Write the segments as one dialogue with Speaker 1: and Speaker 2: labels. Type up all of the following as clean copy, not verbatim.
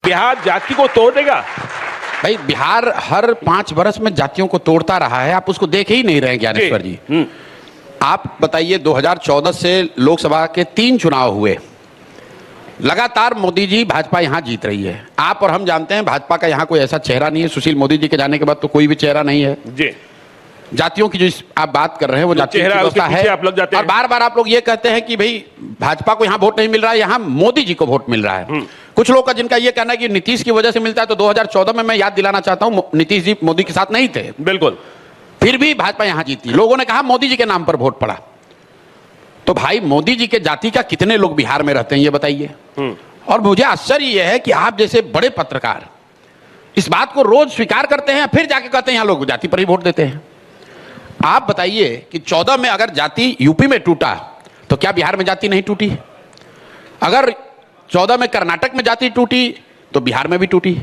Speaker 1: बिहार जाति को तोड़ देगा?
Speaker 2: भाई बिहार हर 5 वर्ष में जातियों को तोड़ता रहा है, आप उसको देख ही नहीं रहे ज्ञानेश्वर जी। आप बताइए 2014 से लोकसभा के 3 चुनाव हुए, लगातार मोदी जी भाजपा यहां जीत रही है। आप और हम जानते हैं भाजपा का यहां कोई ऐसा चेहरा नहीं है, सुशील मोदी जी के जाने के बाद तो कोई भी चेहरा नहीं है
Speaker 1: जी।
Speaker 2: जातियों की जो आप बात कर रहे हैं वो जातियों की व्यवस्था है।
Speaker 1: आप लग जाते हैं।
Speaker 2: और बार बार आप लोग ये कहते हैं कि भाई भाजपा को यहाँ वोट नहीं मिल रहा है, यहाँ मोदी जी को वोट मिल रहा है। कुछ लोग का जिनका ये कहना है कि नीतीश की वजह से मिलता है, तो 2014 में मैं याद दिलाना चाहता हूँ नीतीश जी मोदी के साथ नहीं थे,
Speaker 1: बिल्कुल,
Speaker 2: फिर भी भाजपा यहाँ जीती। लोगों ने कहा मोदी जी के नाम पर वोट पड़ा। तो भाई मोदी जी के जाति का कितने लोग बिहार में रहते हैं ये बताइए। और मुझे आश्चर्य यह है कि आप जैसे बड़े पत्रकार इस बात को रोज स्वीकार करते हैं, फिर जाके कहते हैं यहाँ लोग जाति पर ही वोट देते हैं। आप बताइए कि 14 में अगर जाति यूपी में टूटा तो क्या बिहार में जाति नहीं टूटी? अगर 14 में कर्नाटक में जाति टूटी तो बिहार में भी टूटी।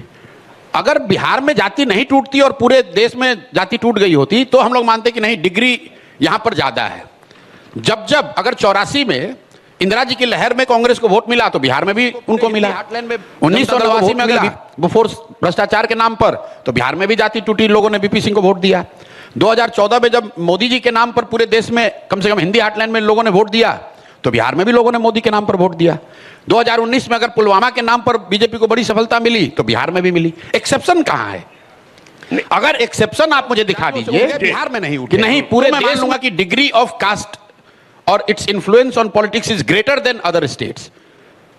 Speaker 2: अगर बिहार में जाति नहीं टूटती और पूरे देश में जाति टूट गई होती तो हम लोग मानते कि नहीं डिग्री यहां पर ज्यादा है। जब अगर 84 में इंदिरा जी की लहर में कांग्रेस को वोट मिला तो बिहार में भी उनको मिला। 1989 में अगर फोर्स भ्रष्टाचार के नाम पर तो बिहार में भी जाति टूटी, लोगों ने बीपी सिंह को वोट दिया। 2014 में जब मोदी जी के नाम पर पूरे देश में कम से कम हिंदी हार्टलैंड में लोगों ने वोट दिया तो बिहार में भी लोगों ने मोदी के नाम पर वोट दिया। 2019 में अगर पुलवामा के नाम पर बीजेपी को बड़ी सफलता मिली तो बिहार में भी मिली। एक्सेप्शन कहां है? अगर एक्सेप्शन आप मुझे दिखा दीजिए बिहार में नहीं उठी, नहीं पूरे मैं मान लूंगा कि डिग्री ऑफ कास्ट और its influence on politics is greater than other states.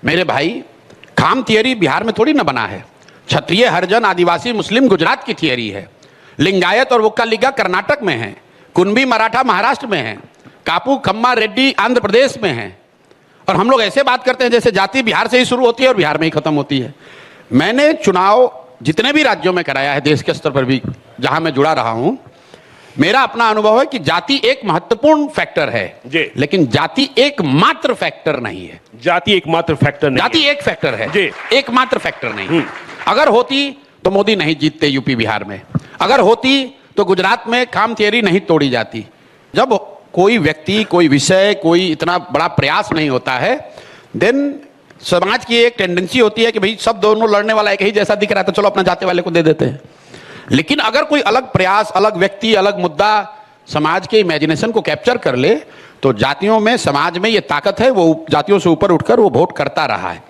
Speaker 2: मेरे भाई खाम थियरी बिहार में थोड़ी ना बना है। क्षत्रिय, हरिजन, आदिवासी, मुस्लिम गुजरात की थियरी है। लिंगायत और वोक्कालिगा कर्नाटक में है। कुंभी मराठा महाराष्ट्र में है। कापू खम्मा रेड्डी आंध्र प्रदेश में है। और हम लोग ऐसे बात करते हैं जैसे जाति बिहार से ही शुरू होती है और बिहार में ही खत्म होती है। मैंने चुनाव जितने भी राज्यों में कराया है देश के स्तर पर भी जहां मैं जुड़ा रहा हूं, मेरा अपना अनुभव है कि जाति एक महत्वपूर्ण फैक्टर है, लेकिन जाति एकमात्र फैक्टर नहीं है।
Speaker 1: जाति एकमात्र फैक्टर नहीं,
Speaker 2: जाति एक फैक्टर है, एकमात्र फैक्टर नहीं। अगर होती तो मोदी नहीं जीतते यूपी बिहार में। अगर होती तो गुजरात में खाम थियरी नहीं तोड़ी जाती। जब कोई व्यक्ति, कोई विषय, कोई इतना बड़ा प्रयास नहीं होता है, देन समाज की एक टेंडेंसी होती है कि भाई सब दोनों लड़ने वाला एक ही जैसा दिख रहा है तो चलो अपना जाति वाले को दे देते हैं। लेकिन अगर कोई अलग प्रयास, अलग व्यक्ति, अलग मुद्दा समाज के इमेजिनेशन को कैप्चर कर ले तो जातियों में, समाज में ये ताकत है, वो जातियों से ऊपर उठकर वो वोट करता रहा है।